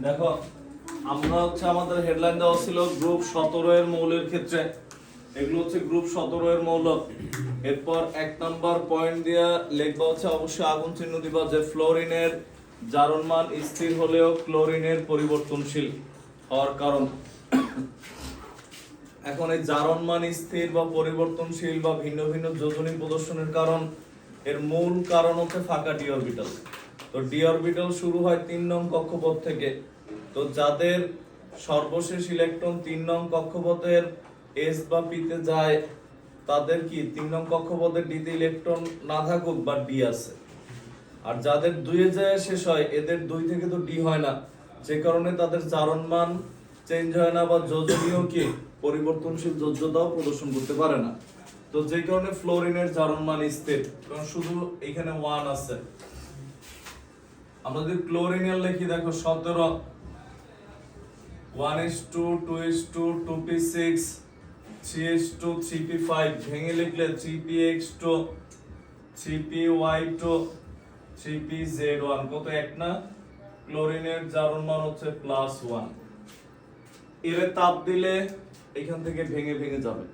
দেখো আমরা আমাদের হেডলাইন দেওয়া ছিল গ্রুপ 17 এর মৌলের ক্ষেত্রে, এগুলো গ্রুপ 17 এর মৌল। এরপর 1 নাম্বার পয়েন্ট দিয়া লিখবা অবশ্যই আগুন চিহ্ন দিবা যে ফ্লোরিনের জারণ মান স্থির হলেও ক্লোরিনের পরিবর্তনশীল হওয়ার কারণ। এখন এই জারণ মান স্থির বা পরিবর্তনশীল বা ভিন্ন ভিন্ন যোজনী প্রদর্শনের কারণ, এর মূল কারণ ফাঁকা ডি অরবিটাল। তো ডি অরবিটাল শুরু হয় 3 নং কক্ষপথ থেকে। তো যাদের সর্বশেষ ইলেকট্রন 3 নং কক্ষপথের এস বা পি তে যায়, তাদের কি 3 নং কক্ষপথের ডি তে ইলেকট্রন না থাকুক বা ডি আছে। আর যাদের 2 এ যায় শেষ হয়, এদের 2 থেকে তো ডি হয় না, যে কারণে তাদের জারণ মান চেঞ্জ হয় না বা যোজনীয় কি পরিবর্তনশীল যোজ্যতাও প্রদর্শন করতে পারে না। তো যে কারণে ফ্লোরিনের জারণ মান স্থির, কারণ শুধু এখানে 1 আছে। আমরা যদি ক্লোরিনের লিখি, দেখো 17 1:2 2:2 2p6 3:2 3p5 ভেঙে লিখলে 3px2 3py2 3pz1 কত এক না। ক্লোরিনের জারণ মান +1। এর তাপ দিলে এখান থেকে ভেঙে ভেঙে যাবে।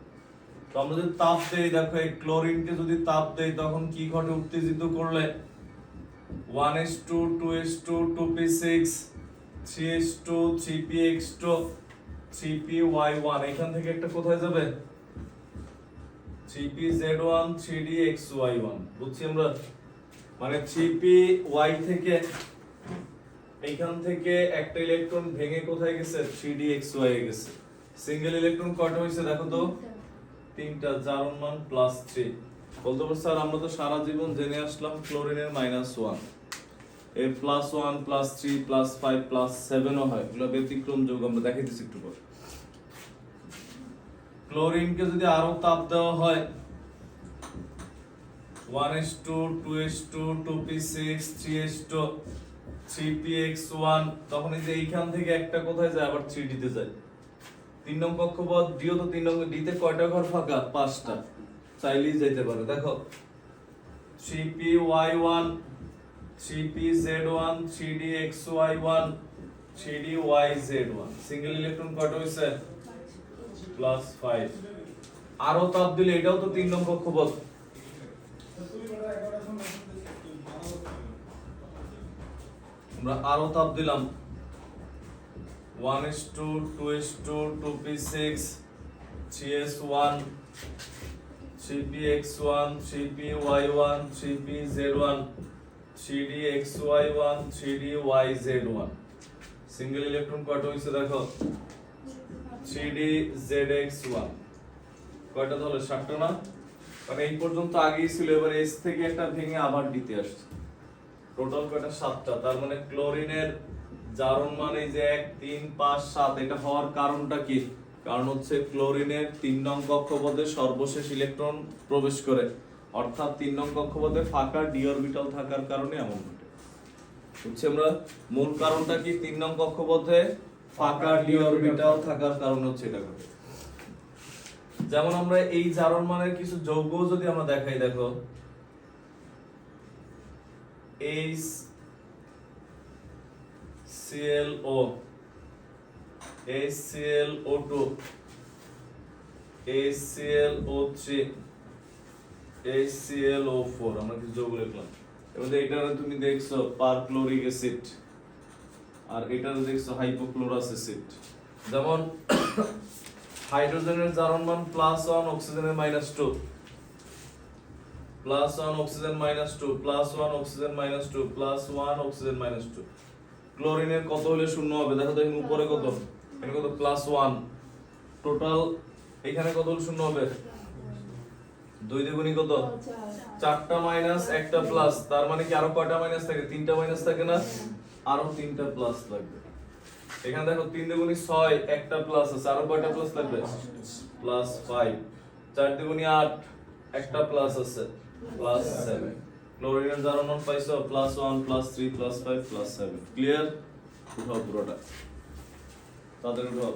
তো আমরা যদি তাপ দেই, দেখো এই ক্লোরিনকে যদি তাপ দেই তখন কি ঘটে, উত্তেজিত করলে 1:2 2:2 2p6 3:2 3px2 3py1 এখান থেকে একটা কোথায় যাবে 3pz1 3dxy1। বুঝছি আমরা, মানে 3py থেকে এইখান থেকে একটা ইলেকট্রন ভেঙে কোথায় গেছে 3dxy এ গেছে। সিঙ্গেল ইলেকট্রন কয়টা হইছে দেখো তো, 3টা, জারণ মান +3। বলতে পারো স্যার আমরা তো সারা জীবন জেনে আসলাম ক্লোরিনের -1, এর +1 +3 +5 +7 ও হয়, এগুলো ব্যতিক্রম যৌগ, আমরা দেখাইতেছি একটু পর। ক্লোরিনকে যদি আরো তাপ দেওয়া হয় 1:2 2:2 2p6 3:2 3px1, তখন এই যে এইখান থেকে একটা কোথায় যায় আবার 3d তে যায়। 3 নং কক্ষপথ ডিও, তো 3 নং ডি তে কয়টা ঘর ফাঁকা, 5টা, চাইলেই যেতে পারে। দেখো 3py1 3pz1 3dxy1 3dyz1 single electron কয়টা হইছে +5। আরো তাপ দিলে এটাও তো 3 নং কক্ষপথ, আমরা আরো তাপ দিলাম 1:2 2:2 2p6 3s1 3px1 3py1 3pz1 3dxy1 3dyz1 single electron কয়টা হইছে দেখো 3dzx1 কয়টা, তাহলে 7টা না। মানে এই পর্যন্ত আগেই ছিল, এবার এস থেকে একটা ভেঙে আবার দিতে আসছে, টোটাল কয়টা 7টা। তার মানে ক্লোরিনের জারণ মান এই যে 1 3 5 7, এটা হওয়ার কারণটা কি, কারণ ক্লোরিনের 3 নং কক্ষপথে সর্বশেষ ইলেকট্রন প্রবেশ করে, অর্থাৎ 3 নং কক্ষপথে ফাঁকা ডি অরবিটাল থাকার কারণে এমন ঘটে। আমরা মূল কারণটা কি, 3 নং কক্ষপথে ফাঁকা ডি অরবিটাল থাকার কারণে এটা ঘটে। যেমন আমরা এই জারণ মানের কিছু যৌগ যদি আমরা দেখাই, দেখো HClO HClO2 HClO3 HClO4, আমরা কিছু যৌগ লিখলাম। এবার এটারে তুমি দেখছো পারক্লোরিক অ্যাসিড, আর এটারে দেখছো হাইপোক্লোরাস অ্যাসিড। যেমন হাইড্রোজেনের জারণ মান +1, অক্সিজেনের -2, +1 অক্সিজেন -2 +1 অক্সিজেন -2 +1 অক্সিজেন -2। ক্লোরিনের কত হলে শূন্য হবে, দেখো তো এখানে উপরে কত, এখানে কত +1, টোটাল এখানে কত হলে শূন্য হবে 2 দ্বিগুণী কত 4টা মাইনাস একটা প্লাস, তার মানে কি আরো কয়টা মাইনাস থাকে, 3টা মাইনাস থাকে না, আরো 3টা প্লাস লাগবে। এখানে দেখো 3 দ্বিগুণী 6, একটা প্লাস আছে, আরো কয়টা প্লাস লাগবে +5, 4 দ্বিগুণী 8, একটা প্লাস আছে +7। ক্লোরিনের জারণ মান পাইছো +1 +3 +5 +7। ক্লিয়ার? উঠাও পুরোটা, তাদের উঠাও।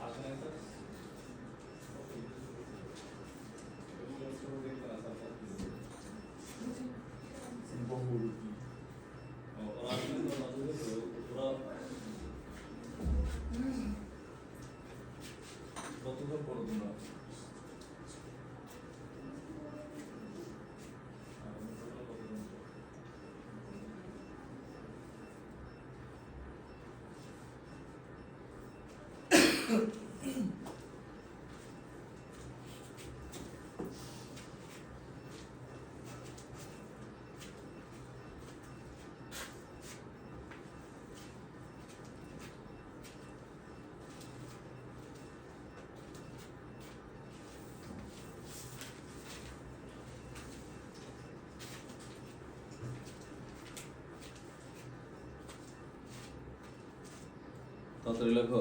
আসলে করো তোমরা। তাড়াতাড়ি লেখো।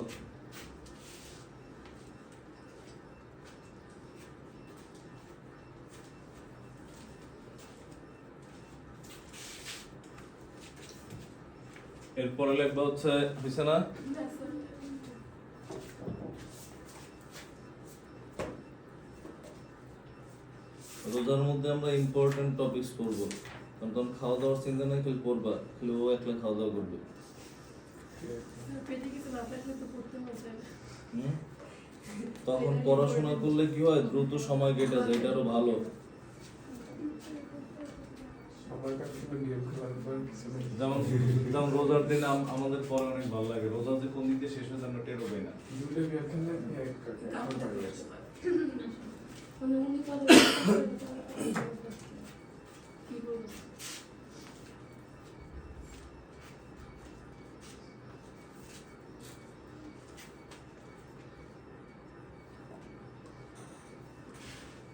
এরপরে লেখবা হচ্ছে হইছে না? রোজার মধ্যে আমরা ইম্পর্টেন্ট টপিকস পড়বো, কারণ তখন খাওয়া দাওয়ার চিন্তা নাই, খালি পড়বা, খালি ও একলা খাওয়া দাওয়া করবে। তখন পড়াশোনা করলে কি হয়, দ্রুত সময় কেটে যায়, এটা আরো ভালো। যেমন যেমন রোজার দিন আমাদের পরে অনেক ভালো লাগে, রোজা যে কোন দিক দিয়ে শেষ হয়ে যায় আমরা টেরও পাই না।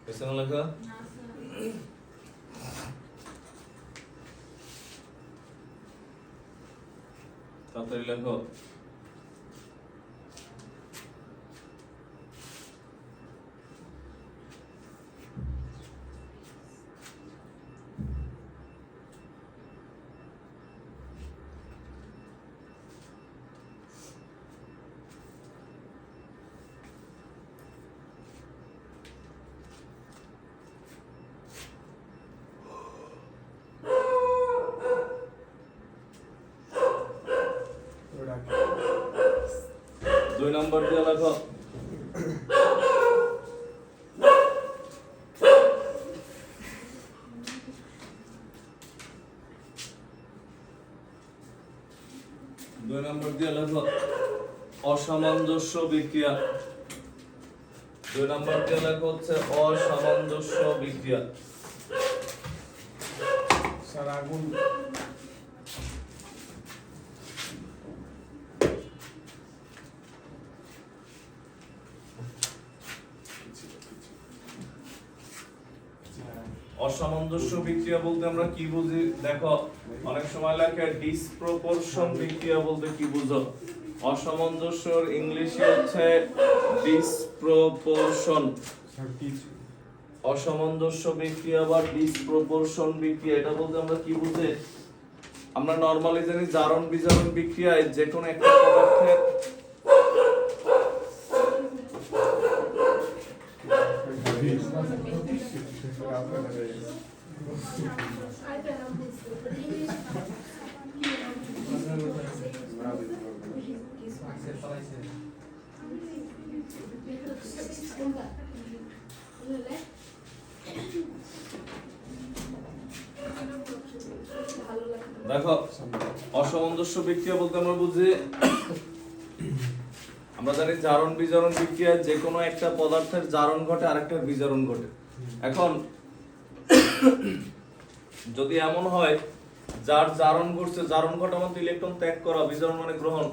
পেছনে লেখা তাড়াতাড়ি লেখো। দুই নম্বর দিয়ে লেখো। দুই নম্বর দিয়ে লেখো অসামঞ্জস্য বিক্রিয়া। দুই নম্বর দিয়ে লেখো হচ্ছে অসামঞ্জস্য বিক্রিয়া। স্যার আগুন অসামঞ্জস্য বিক্রিয়া বলতে আমরা কি বুঝি দেখো, অনেক সময় লেখে ডিসপ্রপোর্শন বিক্রিয়া বলতে কি বুঝো? অসামঞ্জস্যর ইংলিশে হচ্ছে ডিসপ্রপোর্শন। অসামঞ্জস্য বিক্রিয়া বা ডিসপ্রপোর্শন বিক্রিয়া এটা বলতে আমরা কি বুঝি? আমরা নরমালি জানি জারণ বিজারণ বিক্রিয়ায় যে কোনো একটা পদার্থের দেখো অসামঞ্জস্য বিক্রিয়া বলতে আমরা বুঝি, আমরা জানি জারণ বিজারণ বিক্রিয়া যে কোনো একটা পদার্থের জারণ ঘটে আরেকটার বিজারণ ঘটে। এখন যদি এমন হয় যার জারণ ঘটছে, জারণ ঘটা মানে ইলেকট্রন ত্যাগ করা, বিজারণ মানে গ্রহণ,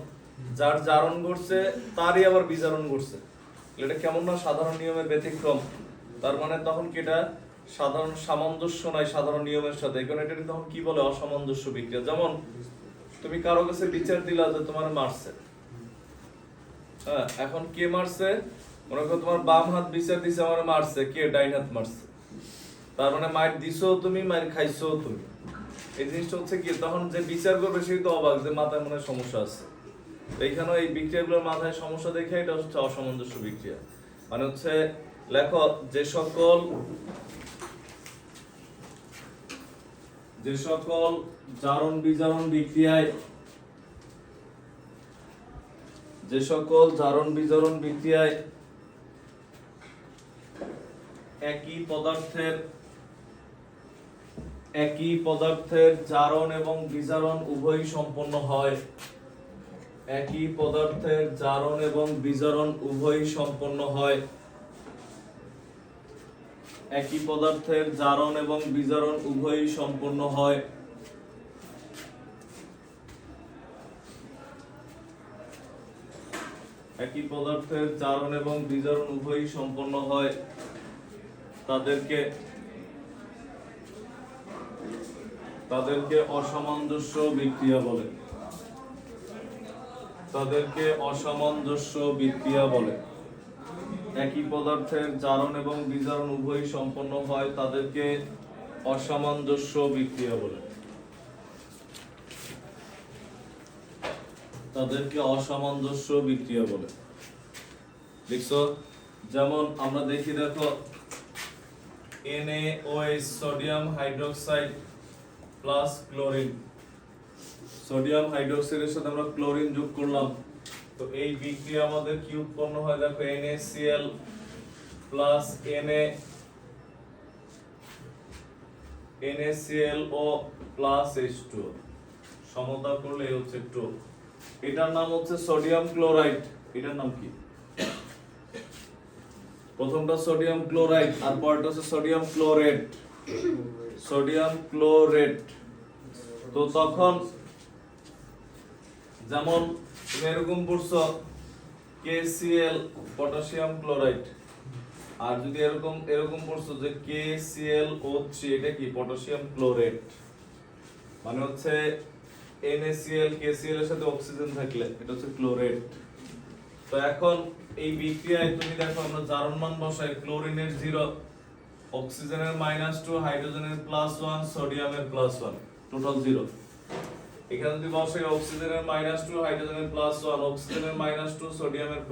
যার জারণ ঘটছে তারই আবার বিজারণ ঘটছে, এটা কেমন না সাধারণ নিয়মের ব্যতিক্রম। তার মানে তখন কি এটা সাধারণ সামঞ্জস্য নাই সাধারণ নিয়মের সাথে, কারণ এটা তখন কি বলে অসামঞ্জস্য বিক্রিয়া। যেমন তুমি কারো কাছে বিচার দিলা যে তোমার মারছে, হ্যাঁ, এখন কে মারছে? মনে করো তোমার বাম হাত বিচার দিছে আমার মারছে, কে ডাইন হাত মারছে, তার মানে মার দিছো তুমি, মার খাইছো তুমি। এই জিনিসটা হচ্ছে কি, তখন যে বিচার করবে সেই তো অবাক যে মাথায় মনে সমস্যা আছে। এইখানে এই বিক্রিয়াগুলোর মাথায় সমস্যা দেখে এটা হচ্ছে অসামঞ্জস্য বিক্রিয়া। মানে হচ্ছে লেখক যে সকল জারণ বিজারণ বিক্রিয়ায় যে সকল জারণ বিজারণ বিক্রিয়ায় একই পদার্থের জারণ এবং বিজারণ উভয়ই সম্পন্ন হয়। একই পদার্থের জারণ এবং বিজারণ উভয়ই সম্পন্ন হয়। একই পদার্থের জারণ এবং বিজারণ উভয়ই সম্পন্ন হয়। একই পদার্থের জারণ এবং বিজারণ উভয়ই সম্পন্ন হয়। তাদেরকে অসামঞ্জস্য বিক্রিয়া বলে। একই পদার্থের জারণ এবং বিজারণ উভয়ই সম্পন্ন হয়, তাদেরকে অসামঞ্জস্য বিক্রিয়া বলে। দেখছো, যেমন আমরা দেখি, দেখো NaOH sodium hydroxide plus chlorine. Sodium হাইড্রোক্সাইডের সাথে আমরা ক্লোরিন যোগ করলাম, তো এই বিক্রিয়া আমাদের কি উৎপন্ন হয়? দেখো NaCl plus NaClO plus H2O সমতা করলে এই হচ্ছে 2। এটার নাম হচ্ছে সোডিয়াম ক্লোরাইড। এটার নাম কি? প্রথমটা সোডিয়াম ক্লোরাইড আর পরটা হচ্ছে সোডিয়াম ক্লোরেট। তো তখন যেমন তুমি এরকম পড়ছো KCl পটাশিয়াম ক্লোরাইড, আর যদি এরকম পড়ছো যে KClO3 এটা কি? Potassium chlorate. মানে হচ্ছে NaCl KCl এর সাথে অক্সিজেন থাকলে এটা হচ্ছে ক্লোরেট। তো এখন এই বিক্রিয়ায় তুমি দেখো আমরা জারণ মান বসাই, ক্লোরিনের 0, অক্সিজেনের -2, হাইড্রোজেনের +1, সোডিয়ামের +1, টোটাল 0। এখানে যদি বসাই অক্সিজেনের -2, হাইড্রোজেনের +1, অক্সিজেনের -2, সোডিয়ামের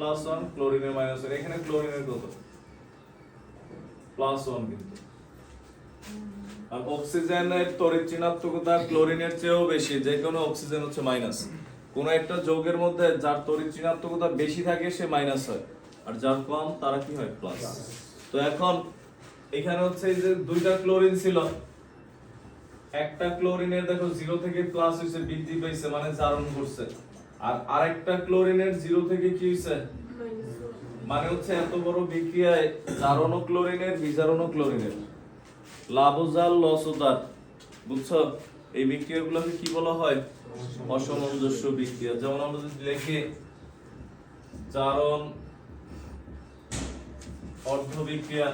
+1, ক্লোরিনের -1। এখানে ক্লোরিনের কত? +1 কিন্তু। আর অক্সিজেনের তড়িৎ ঋণাত্মকতা ক্লোরিনের চেয়েও বেশি, যে কোনো অক্সিজেন হচ্ছে মাইনাস। কোন একটা যৌগের মধ্যে যার তড়িৎ ঋণাত্মকতা বেশি থাকে সে মাইনাস হয়, আর যার কম তারা কি হয়? প্লাস। তো এখন এখানে হচ্ছে এই যে দুইটা ক্লোরিন ছিল, একটা ক্লোরিনের দেখো 0 থেকে প্লাস হইছে, বৃদ্ধি পাইছে, মানে জারণ করছে। আর আরেকটা ক্লোরিনের 0 থেকে কি হইছে? মানে হচ্ছে এত বড় বিক্রিয়ায় জারণও ক্লোরিনের, বিজারণও ক্লোরিনের, লাভও জার লসও তার। বুঝছো? এই বিক্রিয়াগুলোকে কি বলা হয়? অসামঞ্জস্য বিক্রিয়া। যেমন আমরা যদি লিখি জারণ অর্ধ বিক্রিয়া,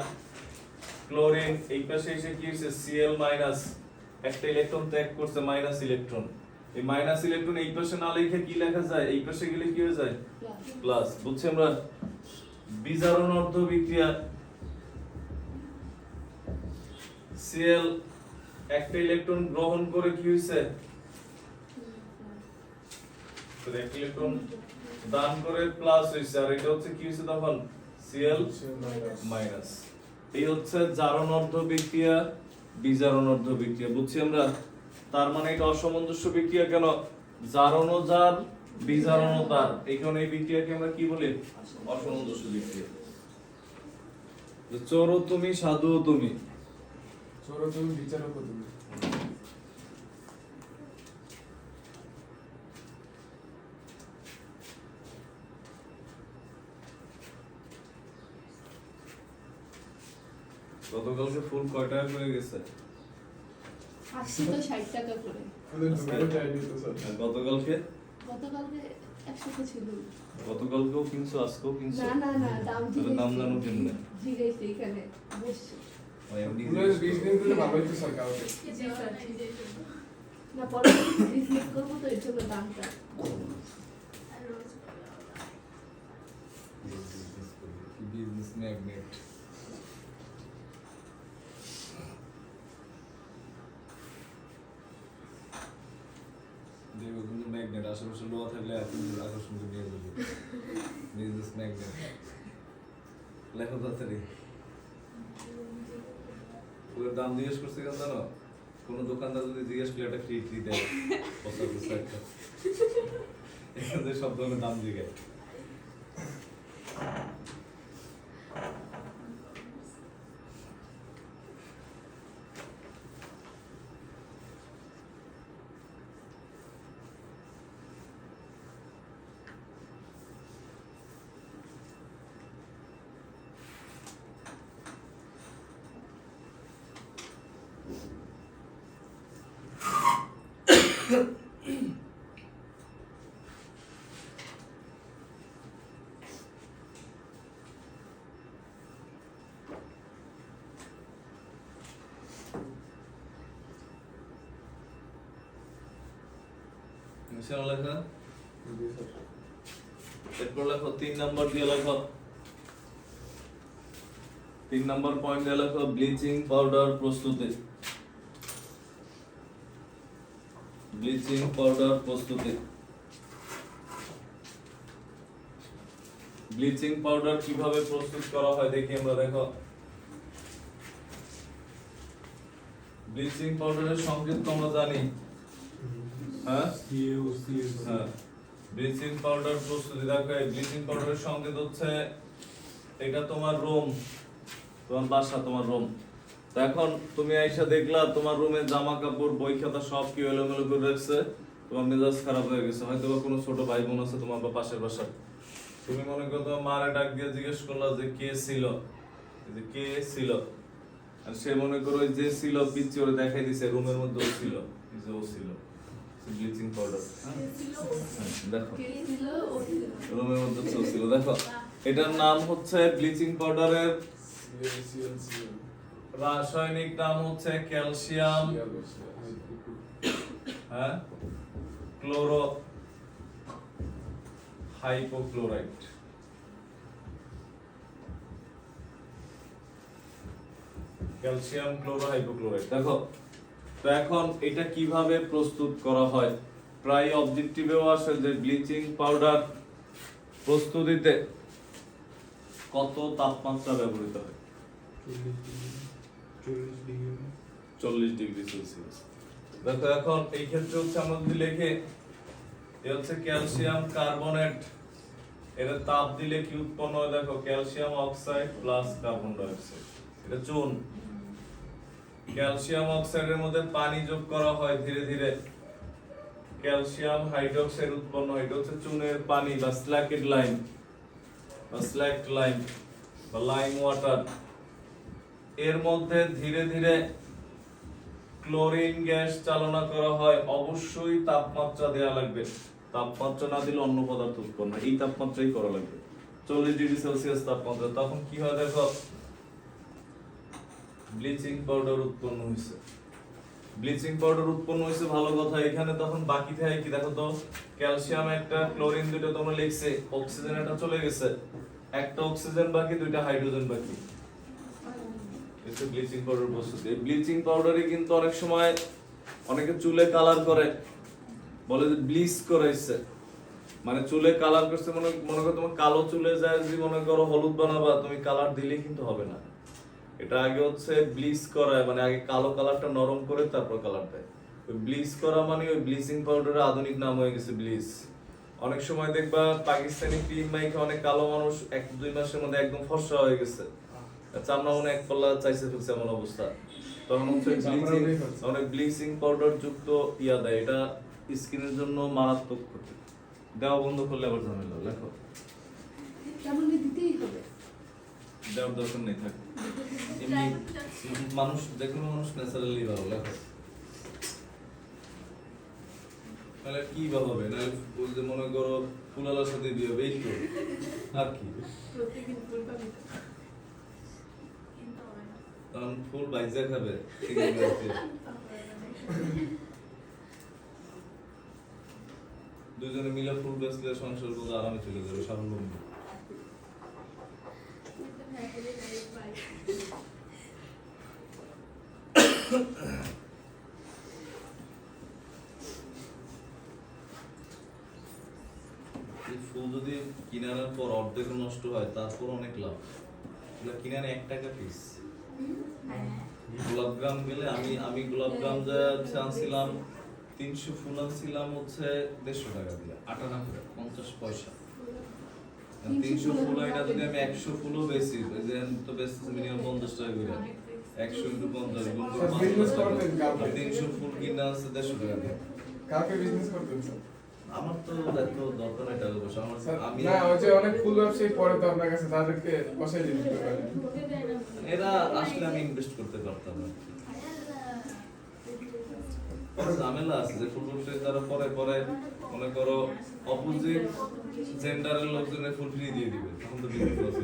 ক্লোরিন এই পাশে এসে কি হইছে? Cl মাইনাস, একটা ইলেকট্রন ত্যাগ করছে, মাইনাস ইলেকট্রন। এই মাইনাস ইলেকট্রন এই পাশে না লিখে কি লেখা যায়? এই পাশে গেলে কি হয়ে যায়? প্লাস। বুঝছি আমরা? বিজারণ অর্ধ বিক্রিয়া, Cl একটা ইলেকট্রন গ্রহণ করে কি হইছে? তো একটা ইলেকট্রন দান করে প্লাস হইছে, আর এটা হচ্ছে কি হইছে তখন? Cl minus. এই হচ্ছে জারণ অর্ধ বিক্রিয়া, বিজারণ অর্ধ বিক্রিয়া। বুঝছি আমরা? তার মানে এটা অসামঞ্জস্য বিক্রিয়া। কেন? জারণও যার, বিজারণও তার। এইখানে এই বিক্রিয়াকে আমরা কি বলি? অসামঞ্জস্য বিক্রিয়া। চোরও তুমি, সাধুও তুমি। বিচারক তুমি। গতকালকে ফুল কয় টাকা করে গেছে? 60 টাকা করে। গতকালকে 100 ছিল। গতকালকেও কিনছো, আজকেও কিনছো? না দাম তাহলে দাম জানো কেমনে? জিজ্ঞেস এখানে বসছে। এমনি 20 দিন ধরে ভালো হইতো স্যার কাউকে। জি স্যার। না পরে বিজনেস করব তো এর জন্য দামটা। Business magnate. দেখো কিন্তু ম্যাগনেট আশেপাশে লোহা থাকলে আকর্ষণ করে নিয়ে যাবে। বিজনেস ম্যাগনেট লেখো তাড়াতাড়ি। পুরো দাম জিজ্ঞেস করছে কেন জানো? কোনো দোকানদার যদি জিজ্ঞেস করে একটা ফ্রি দেয়, পচা একটা এখানে সব ধরনের দাম জিজ্ঞেস। লিখছে না লেখা? এরপর লেখো 3 নাম্বার দিয়ে লেখো। 3 নাম্বার পয়েন্ট দিয়ে লেখো ব্লিচিং পাউডার প্রস্তুতি। ব্লিচিং পাউডার প্রস্তুতি। ব্লিচিং পাউডার কিভাবে প্রস্তুত করা হয় দেখি আমরা, দেখো। ব্লিচিং পাউডারের সংকেত তো আমরা জানি, হ্যাঁ হ্যাঁ। ব্লিচিং পাউডার প্রস্তুতি, দেখো এই ব্লিচিং পাউডারের সংকেত হচ্ছে, এটা তোমার রুম, তোমার বাসা, তোমার রুম। তো এখন তুমি আইসা দেখলা তোমার রুমে জামা কাপড় বই খাতা সব কি এলোমেলো করে রাখছে, তোমার মেজাজ খারাপ হয়ে গেছে, হয়তো বা কোনো ছোট ভাই বোন আছে তোমার বা পাশের বাসার। তুমি মনে করো তোমার মারে ডাক দিয়ে জিজ্ঞেস করলা যে কে ছিল, যে কে ছিল, আর সে মনে করো যে ছিল পিচ্ছি ওরে দেখাই দিছে রুমের মধ্যে ও ছিল, যে ও ছিল ব্লিচিং পাউডার। দেখো রুমের মধ্যে ও ছিল, দেখো এটার নাম হচ্ছে ব্লিচিং পাউডারের রাসায়নিক নাম হচ্ছে ক্যালসিয়াম হ্যাঁ chloro hypochlorite. Calcium chloro hypochlorite. দেখো তো এখন এটা কিভাবে প্রস্তুত করা হয়, প্রায় অবজেক্টিভেও আসে যে ব্লিচিং পাউডার প্রস্তুতিতে কত তাপমাত্রা ব্যবহৃত হয়। 40 ডিগ্রি সেলসিয়াস। দেখো এখন এই ক্ষেত্রে হচ্ছে আমরা যদি লিখে এ হচ্ছে ক্যালসিয়াম কার্বনেট, এর তাপ দিলে কি উৎপন্ন হয়, দেখো calcium oxide plus carbon die oxide, এটা চুন। ক্যালসিয়াম অক্সাইডের মধ্যে পানি যোগ করা হয় ধীরে ধীরে, ক্যালসিয়াম হাইড্রোক্সাইড উৎপন্ন হয়, এটা হচ্ছে চুনের পানি বা স্ল্যাকেড লাইম বা স্ল্যাকড লাইম বা লাইম ওয়াটার। এর মধ্যে ধীরে ধীরে ক্লোরিন গ্যাস চালনা করা হয়, অবশ্যই তাপমাত্রা দেয়া লাগবে, তাপমাত্রা না দিলে অন্য পদার্থ উৎপন্ন হয়, এই তাপমাত্রাই করা লাগবে 40 ডিগ্রি সেলসিয়াস তাপমাত্রা। তখন কি হয় দেখো ব্লিচিং পাউডার উৎপন্ন হয়েছে। ব্লিচিং পাউডার উৎপন্ন হয়েছে ভালো কথা, এখানে তখন বাকি থাকে কি দেখো তো, ক্যালসিয়াম একটা, ক্লোরিন দুটো তোমরা লিখছে, অক্সিজেন একটা চলে গেছে, একটা অক্সিজেন বাকি, দুইটা হাইড্রোজেন বাকি। এটা ব্লিচিং পাউডার প্রস্তুতি। ব্লিচিং পাউডারই কিন্তু অনেক সময় অনেকে চুলে কালার করে, বলে যে ব্লিচ করাইছে, মানে চুলে কালার করছে, মনে করো তোমার কালো চুলে যায় যদি মনে করো হলুদ বানাবা, তুমি কালার দিলেই কিন্তু হবে না, এটা আগে হচ্ছে ব্লিচ করা, মানে আগে কালো কালারটা নরম করে তারপর কালার দেয়। ওই ব্লিচ করা মানে ওই ব্লিচিং পাউডারের আধুনিক নাম হয়ে গেছে ব্লিচ। অনেক সময় দেখবা পাকিস্তানি ক্রিম মাইকে অনেক কালো মানুষ 1-2 মাসের মধ্যে একদম ফর্সা হয়ে গেছে, চামড়া মনে এক পাল্লা চাইছে ফেলছে এমন অবস্থা, তখন হচ্ছে ব্লিচিং, অনেক ব্লিচিং পাউডার যুক্ত ইয়া দেয়, এটা স্কিনের জন্য মারাত্মক ক্ষতি। দেওয়া বন্ধ করলে আবার ঝামেলা। লেখো দিতেই হবে, দেওয়ার দরকার নেই, থাকে এমনি মানুষ, দেখুন মানুষ ন্যাচারালি ভালো। লেখো তাহলে কি বা হবে, নাহলে বলতে মনে করো ফুলালার সাথে বিয়ে হবে, এই তো আর কি, প্রত্যেকদিন ফুল পাবি তখন ফুল বাইজা খাবে। দুজনে মিলে ফুল বেচলে সংসার গুলো আরামে চলে যাবে, স্বাবলম্বী। ফুল যদি কিনে আনার পর অর্ধেক নষ্ট হয় তারপর অনেক লাভ, কিনে আনে 1 টাকা পিস। গোলাপগ্রাম গেলে আমি গোলাপগ্রাম যা আনছিলাম 300 ফুল আনছিলাম হচ্ছে 150 টাকা দিয়ে, 58 করে 50 পয়সা। 300 ফুল এটা যদি আমি 100 ফুলও বেচি, তো বেচতেছি মিনিমাম 50 টাকা করে, 100 into 50 গুণ করে 300 ফুল কিনে আনছে 150 টাকা দিয়ে। কাকে বিজনেস করতেন স্যার? আমার তো এত দরকার নাই টাকা পয়সা, আমার আমি না ওই যে অনেক ফুল ব্যবসায়ী পরে তো আপনার কাছে, তাদেরকে বসাই দিতে পারেন। এরা আসলে আমি ইনভেস্ট করতে পারতাম না, ঝামেলা আছে যে ফুল ব্যবসায়ী তারা পরে পরে মনে করো অপোজিট জেন্ডারের লোকজনের ফুল ফ্রি দিয়ে দিবে, তখন তো বিক্রি করছে।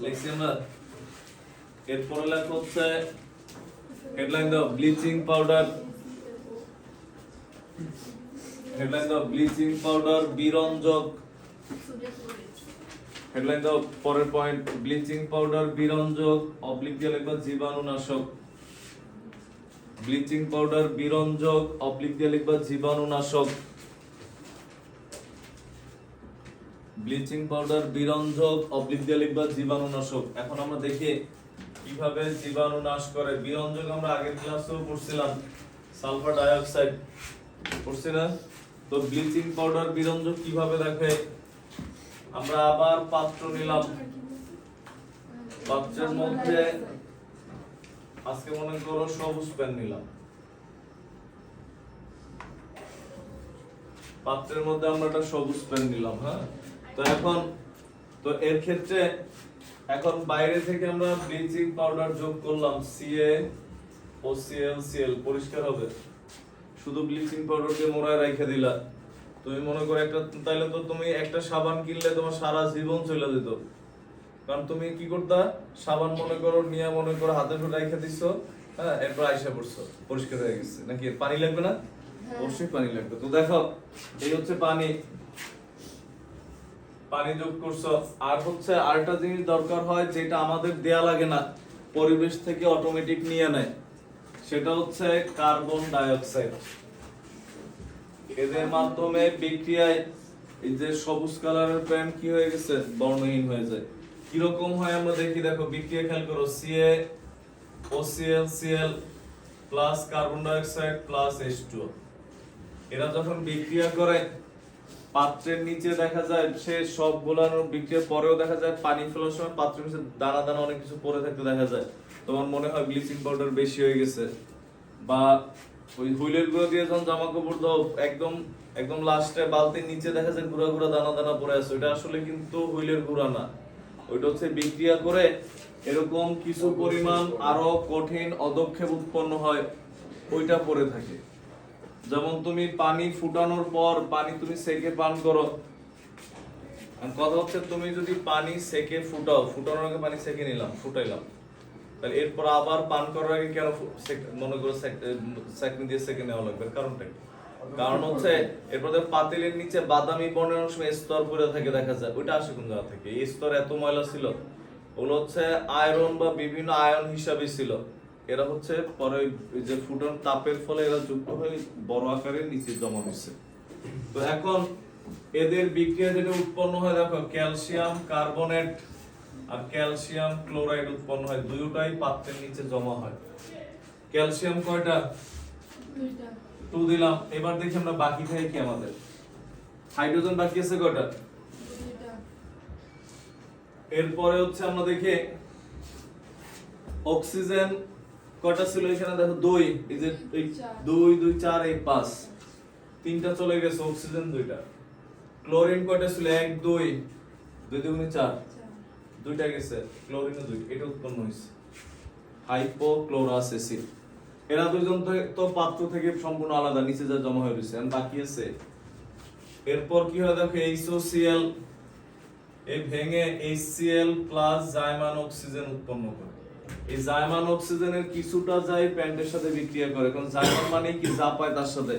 লিখছি আমরা, এরপরে লেখা হচ্ছে হেডলাইন দাও ব্লিচিং পাউডার হেডলাইন দাও ব্লিচিং পাউডার বিরঞ্জক। হেডলাইন দাও পরের পয়েন্ট ব্লিচিং পাউডার বিরঞ্জক অবলিক দিয়ে লিখবা জীবাণুনাশক। ব্লিচিং পাউডার বিরঞ্জক অবলিক দিয়ে লিখবা জীবাণুনাশক। ব্লিচিং পাউডার বিরঞ্জক অবলিক দিয়ে লিখবা জীবাণুনাশক। এখন আমরা দেখি কিভাবে জীবাণু নাশ করে। বিরঞ্জক আমরা আগের ক্লাসেও পড়ছিলাম, সালফার ডাই অক্সাইড পড়ছি না? তো ব্লিচিং পাউডার বিরঞ্জক কিভাবে দেখে, আমরা আবার পাত্র নিলাম, পাত্রের মধ্যে আজকে মনে করো সবুজ পেন নিলাম, পাত্রের মধ্যে আমরা একটা সবুজ পেন নিলাম। হ্যাঁ, তো এখন তো এর ক্ষেত্রে এখন বাইরে থেকে আমরা ব্লিচিং পাউডার যোগ করলাম, CaOCl পরিষ্কার হবে। শুধু ব্লিচিং পাউডারকে মোড়ায় রেখে দিলা, তুমি মনে করো একটা, তাইলে তো তুমি একটা সাবান কিনলে তোমার সারা জীবন চলে যেত। কারণ তুমি কি করতা, সাবান মনে করো নিয়ে মনে করো হাতে ধরে রেখে দিছো, হ্যাঁ, এরপর আইসা পড়ছো, পরিষ্কার হয়ে গেছে। নাকি পানি লাগবে না? অবশ্যই পানি লাগবে। তো দেখো এই হচ্ছে পানি, পানি যোগ করছো। আর হচ্ছে আরেকটা জিনিস দরকার হয় যেটা আমাদের দেয়া লাগে না, পরিবেশ থেকে অটোমেটিক নিয়ে নেয়, সেটা হচ্ছে কার্বন ডাই অক্সাইড। এদের মাধ্যমে বিক্রিয়ায় এই যে সবুজ কালারের পেন কি হয়ে গেছে, বর্ণহীন হয়ে যায়। কিরকম হয় আমরা দেখি, দেখো বিক্রিয়া খেয়াল করো, CaOCl plus carbon die oxide plus H2O। এরা যখন বিক্রিয়া করে পাত্রের নিচে দেখা যায় সে সবগুলার বিক্রিয়ার পরেও দেখা যায় পানি ফেলার সময় পাত্রের নিচে দানা দানা অনেক কিছু পড়ে থাকতে দেখা যায়। তোমার মনে হয় ব্লিচিং পাউডার বেশি হয়ে গেছে, বা ওই হুইলের গুঁড়ো দিয়ে যখন জামা কাপড় দাও একদম একদম লাস্টে বালতির নিচে দেখা যায় গুঁড়া গুঁড়া দানা দানা পড়ে আছে, ওইটা আসলে কিন্তু হুইলের গুঁড়া না, ওইটা হচ্ছে বিক্রিয়া করে এরকম কিছু পরিমাণ আরো কঠিন অদক্ষেপ উৎপন্ন হয়, ওইটা পড়ে থাকে। যেমন তুমি পানি ফুটানোর পর পানি তুমি সেকে পান করো, কথা হচ্ছে তুমি যদি পানি সেকে ফুটাও, ফুটানোর আগে পানি সেকে নিলাম, ফুটাইলাম, তাহলে এরপর আবার পান করার আগে কেন মনে করো সেকনি দিয়ে সেকে নেওয়া লাগবে? কারণটা কি? কারণ হচ্ছে এরপর পাতিলের নিচে বাদামি বর্ণের অনেক সময় স্তর পড়ে থাকে দেখা যায়, ওইটা আসে কোন জায়গা থেকে? এই স্তর এত ময়লা ছিল, ওগুলো হচ্ছে আয়রন বা বিভিন্ন আয়ন হিসাবে ছিল, এরা হচ্ছে পরে ওই যে ফুটন তাপের ফলে এরা যুক্ত হয়ে বড় আকারের নিচে জমা হচ্ছে। তো এখন এদের বিক্রিয়া যেটা উৎপন্ন হয়, দেখো ক্যালসিয়াম কার্বনেট আর ক্যালসিয়াম ক্লোরাইড উৎপন্ন হয়, দুটোই পাত্রের নিচে জমা হয়। ক্যালসিয়াম কয়টা? 2 দিলাম। এবার দেখি আমরা বাকি থাকে কি, আমাদের হাইড্রোজেন বাকি আছে কয়টা? এরপরে হচ্ছে আমরা দেখি অক্সিজেন কয়টা ছিল এখানে, দেখো 2, এই যে 2 2 4 এই 5, তিনটা চলে গেছে, অক্সিজেন 2টা। ক্লোরিন কয়টা ছিল? 1 2 2 2 4, 2টা গেছে, ক্লোরিন 2, এটা উৎপন্ন হইছে হাইপোক্লোরাস অ্যাসিড। এরা দুইজন তো পাত্র থেকে সম্পূর্ণ আলাদা, নিচে যা জমা হয়ে রয়েছে, বাকি আছে। এরপর কি হয় দেখো, HOCl এই ভেঙে HCl প্লাস জাইমান অক্সিজেন উৎপন্ন করে। এই জাইমান অক্সিজেনের কিছুটা যায় প্যান্টের সাথে বিক্রিয়া করে, কারণ জাইমান মানে কি যা পায় তার সাথে,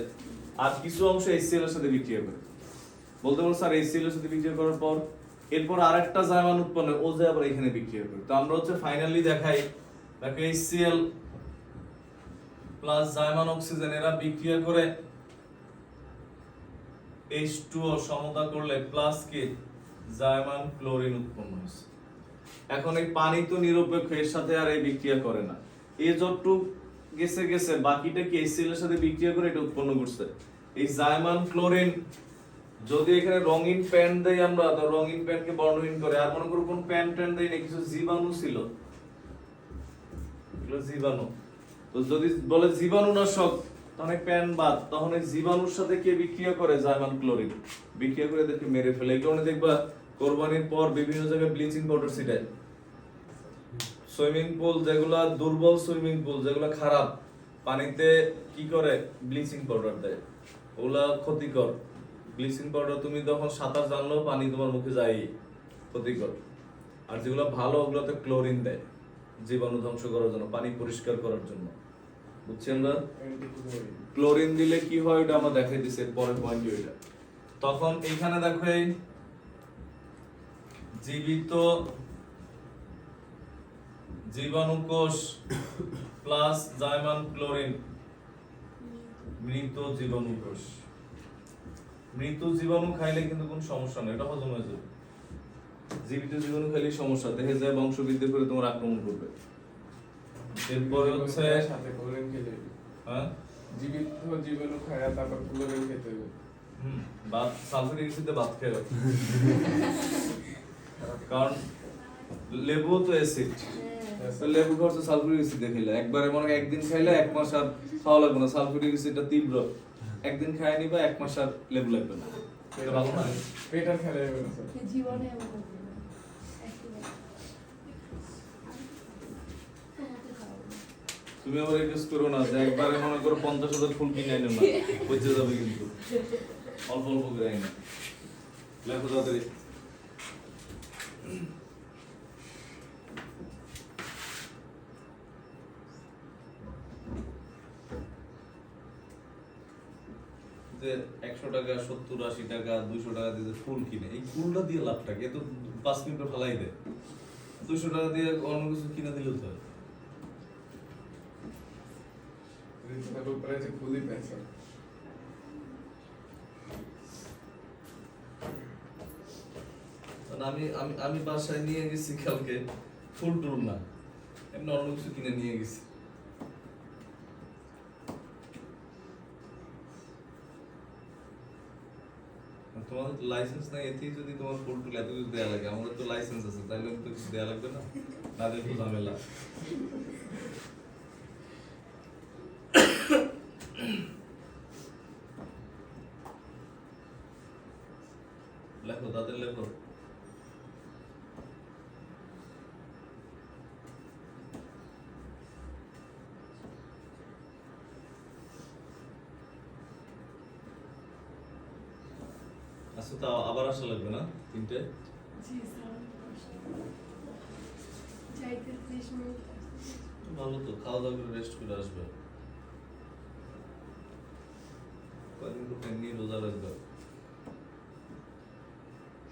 আর কিছু অংশ HCl এর সাথে বিক্রিয়া করে। বলতে বল স্যার HCl এর সাথে বিক্রিয়া করার পর এরপর আরেকটা জাইমান উৎপন্ন হয়, ও যে আবার এখানে বিক্রিয়া করে। তো আমরা হচ্ছে ফাইনালি দেখাই দেখো HCl প্লাস জাইমান অক্সিজেন এরা বিক্রিয়া করে H2O সমতা করলে প্লাস কি জাইমান ক্লোরিন উৎপন্ন হয়েছে। এখন এই পানি তো নিরপেক্ষ, এর সাথে আর এই বিক্রিয়া করে না, এই যতটুক গেছে গেছে, বাকিটা কি HCl এর সাথে বিক্রিয়া করে এটা উৎপন্ন করছে। এই জাইমান ক্লোরিন যদি এখানে রঙিন প্যান দেই আমরা, তো রঙিন প্যানকে বর্ণহীন করে। আর মনে করো কোন প্যান ট্যান দেই না, কিছু জীবাণু ছিল, এগুলো জীবাণু, তো যদি বলে জীবাণুনাশক তাহলে প্যান বাদ, তখন এই জীবাণুর সাথে কে বিক্রিয়া করে? জাইমান ক্লোরিন বিক্রিয়া করে এদেরকে মেরে ফেলে। এই কারণে দেখবা কোরবানির পর বিভিন্ন জায়গায় ব্লিচিং পাউডার ছিটায়। সুইমিং পুল যেগুলা দুর্বল, সুইমিং পুল যেগুলা খারাপ, পানিতে কি করে? ব্লিচিং পাউডার দেয়, ওগুলা ক্ষতিকর। ব্লিচিং পাউডার তুমি যখন সাঁতার জানলেও পানি তোমার মুখে যায়, ক্ষতিকর। আর যেগুলো ভালো ওগুলোতে ক্লোরিন দেয় জীবাণু ধ্বংস করার জন্য, পানি পরিষ্কার করার জন্য, বুঝছেন না? ক্লোরিন দিলে কি হয় ওটা আমরা দেখাই দিছি পরের পয়েন্ট ওইটা। তখন এইখানে দেখো এই জীবিত জীবাণুকোষ প্লাস জাইমান ক্লোরিন মৃত জীবাণুকোষ। মৃত জীবাণু খাইলে কিন্তু কোনো সমস্যা নেই, এটা হজম হয়ে যাবে। জীবিত জীবাণু খাইলে সমস্যা, দেখে যায় বংশবৃদ্ধি করে তোমার আক্রমণ করবে। এরপরে হচ্ছে সাথে ক্লোরিন খেলে হ্যাঁ জীবিত জীবাণু খায় তারপর ক্লোরিন খেতে হবে। ভাত সালফিউরিক অ্যাসিডে ভাত খেয়ে কারণ লেবু তো অ্যাসিড, তো লেবু খাওয়া সালফিউরিক অ্যাসিড খেলে একবারে মনে হয় একদিন খাইলে এক মাস আর খাওয়া লাগবে না। সালফিউরিক অ্যাসিডটা তীব্র, একদিন খাই নিবা এক মাস আর লেবু লাগবে না। এটা ভালো না, পেট আর খেলে যাবে না স্যার। জীবনে এমন হবে না। একেবারে। তোমাকে খাওয়াবো। তুমি আবার এই কাজ করো না যে একবারে মনে করো 50,000 ফুল কিনে আনো না, বুঝে যাবে কিন্তু অল্প অল্প করে আইনা। লেখো তাড়াতাড়ি। যে 100 টাকা 70-80 টাকা 200 টাকা দিয়ে ফুল কিনে, এই ফুলটা দিয়ে লাভটা কি? এ তো 5 মিনিটে ফেলাই দেয়। 200 টাকা দিয়ে অন্য কিছু কিনে দিলেও তো হয়। রিজনেবল প্রাইসে ফুলই পাই স্যার। আমি আমি আমি বাসায় নিয়ে গেছি কালকে ফুল টুল না, এমনি অন্য কিছু কিনে নিয়ে গেছি। তোমাদের লাইসেন্স নাই, এতেই যদি তোমার ফুল টুল এত কিছু দেয়া লাগে, আমাদের তো লাইসেন্স আছে, তাইলে তো কিছু দেয়া লাগবে না, না দিলে তো ঝামেলা। লেখো তাদের লেখো। আচ্ছা তো আবার আসা লাগবে না 3টে? জি স্যার। যাইতে 30 মিনিট। ভালো তো, খাওয়া দাওয়া করে রেস্ট করে আসবে। কয়েকদিন তো এমনি রোজা রাখবে,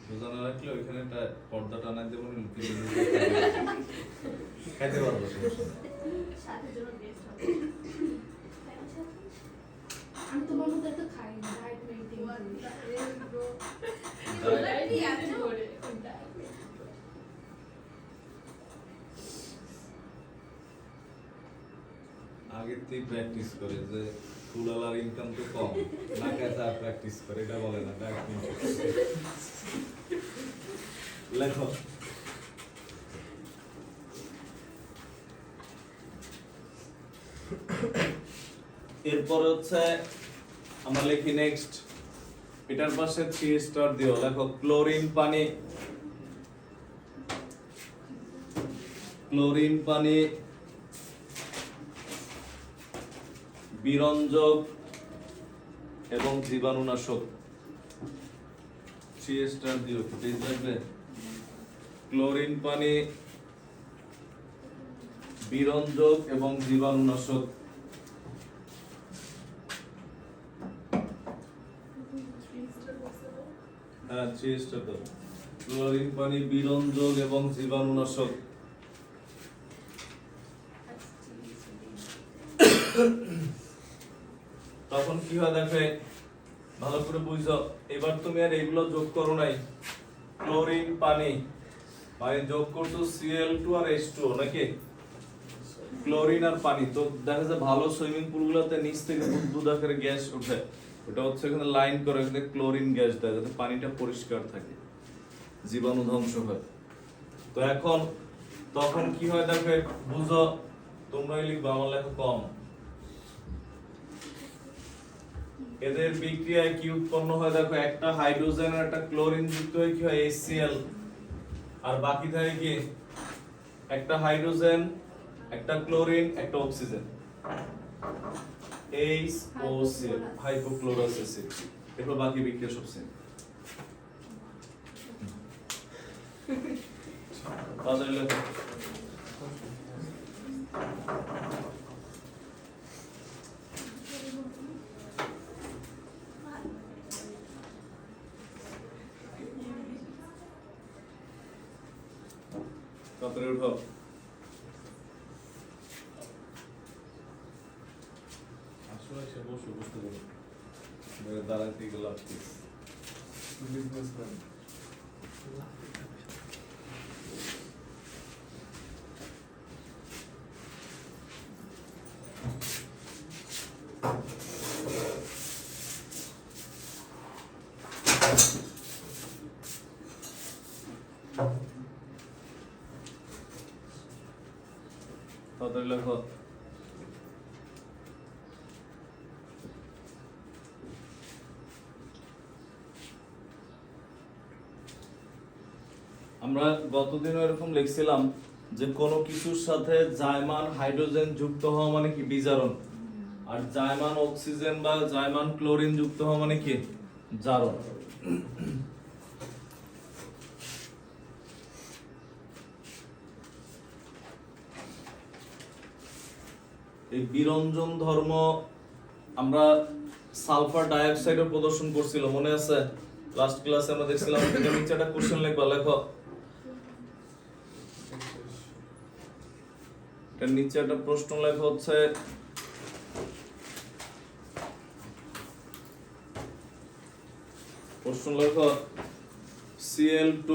রোজা না রাখলে ওইখানে একটা পর্দা টানাই দেবো, খাইতে পারবো সমস্যা নেই। সাথে জন্য বেস্ট হবে। আমি তোমার মতো এত খাই না, ডায়েট মেইনটেইন করি। ডায়েটই আছে করে। আগের থেকে প্র্যাকটিস করে যে ফুলালার ইনকাম তো কম, না খায় তার প্র্যাকটিস করে, এটা বলে না ডায়েট মেইনটেইন। লেখো। এরপর হচ্ছে আমরা লিখি নেক্সট, এটার পাশে 3 স্টার দিও। লেখো ক্লোরিন পানি, ক্লোরিন পানি বিরঞ্জক এবং জীবাণুনাশক। 3 স্টার দিও, পেজ লাগবে। ক্লোরিন পানি বিরঞ্জক এবং জীবাণুনাশক। হ্যাঁ 3 স্টার দাও। ক্লোরিন পানি বিরঞ্জক এবং জীবাণুনাশক। তখন কি হয় দেখে, ভালো করে বুঝছো। এবার তুমি আর এগুলো যোগ করো নাই, ক্লোরিন পানি মানে যোগ করছো Cl2 আর H2O নাকি, ক্লোরিন আর পানি। তো দেখা যায় ভালো সুইমিং পুল গুলোতে নিচ থেকে বুদবুদ আকারে গ্যাস ওঠে, ওটা হচ্ছে এখানে লাইন করে এখানে ক্লোরিন গ্যাস দেয় যাতে পানিটা পরিষ্কার থাকে, জীবাণু ধ্বংস হয়। তো এখন তখন কি হয় দেখো, বুঝো, তোমরাই লিখবা, আমার লেখা কম। এদের বিক্রিয়ায় কি উৎপন্ন হয় দেখো, একটা হাইড্রোজেন আর একটা ক্লোরিন যুক্ত হয়ে কি হয় HCl, আর বাকি থাকে কি একটা হাইড্রোজেন একটা ক্লোরিন একটা অক্সিজেন, HOCl, হাইপোক্লোরাস অ্যাসিড। এরপর বাকি বিক্রিয়া সব সেম। তাহলে লেখো কাতারে উঠো। আসলে সে বসে বসতে বলো, দাঁড়াতে গেলে আপনি বিজনেসম্যান তাড়াতাড়ি লেখো। আমরা গতদিনও এরকম লিখছিলাম যে কোনো কিছুর সাথে জাইমান হাইড্রোজেন যুক্ত হওয়া মানে কি বিজারণ, আর জাইমান অক্সিজেন বা জাইমান ক্লোরিন যুক্ত হওয়া মানে কি জারণ। এই বিরঞ্জন ধর্ম আমরা সালফার ডাইঅক্সাইডের প্রদর্শন করছিল, মনে আছে? লাস্ট ক্লাসে আমরা দেখছিলাম। এটা নিচে একটা কোশ্চেন লিখবা, লেখো। এটার নিচে একটা প্রশ্ন লেখা হচ্ছে প্রশ্ন লেখো Cl2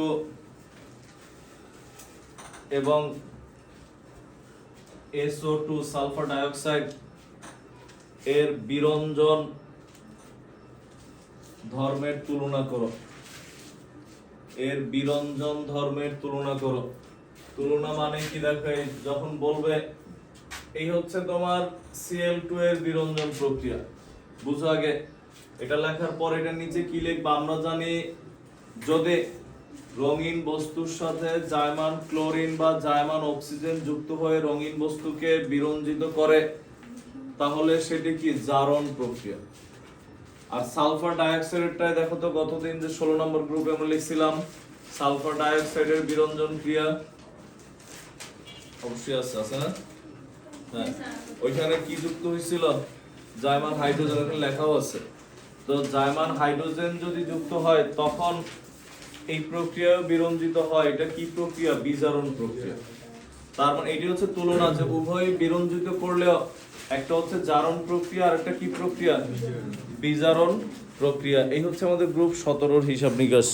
এবং SO2 সালফার ডাইঅক্সাইড এর বিরঞ্জন ধর্মের তুলনা করো। এর বিরঞ্জন ধর্মের তুলনা করো। তুলনা মানে কি দেখো, এই যখন বলবে এই হচ্ছে তোমার Cl2 এর বিরঞ্জন প্রক্রিয়া, বুঝো আগে। এটা লেখার পর এটা নিচে কি লিখবা? আমরা জানি যদি রঙিন বস্তুর সাথে জাইমান ক্লোরিন বা জাইমান অক্সিজেন যুক্ত হয়ে রঙিন বস্তুকে বিরঞ্জিত করে তাহলে সেটি কি জারণ প্রক্রিয়া। আর সালফার ডাইঅক্সাইডটাই দেখো তো, গতদিন যে 16 নম্বর গ্রুপে আমরা লিখছিলাম সালফার ডাইঅক্সাইডের বিরঞ্জন ক্রিয়া অবশ্যই আছে না? হ্যাঁ, ওইখানে কি যুক্ত হয়েছিল? জাইমান হাইড্রোজেন, এখানে লেখাও আছে। তো জাইমান হাইড্রোজেন যদি যুক্ত হয় তখন এই প্রক্রিয়া বিরঞ্জিত হয়। এটা কি প্রক্রিয়া? বিজারণ প্রক্রিয়া। তার মানে এটি হচ্ছে তুলনা, যে উভয় বিরঞ্জিত করলেও একটা হচ্ছে জারণ প্রক্রিয়া আর একটা কি প্রক্রিয়া? বিজারণ প্রক্রিয়া। এই হচ্ছে আমাদের গ্রুপ 17 হিসাব নিকাশ।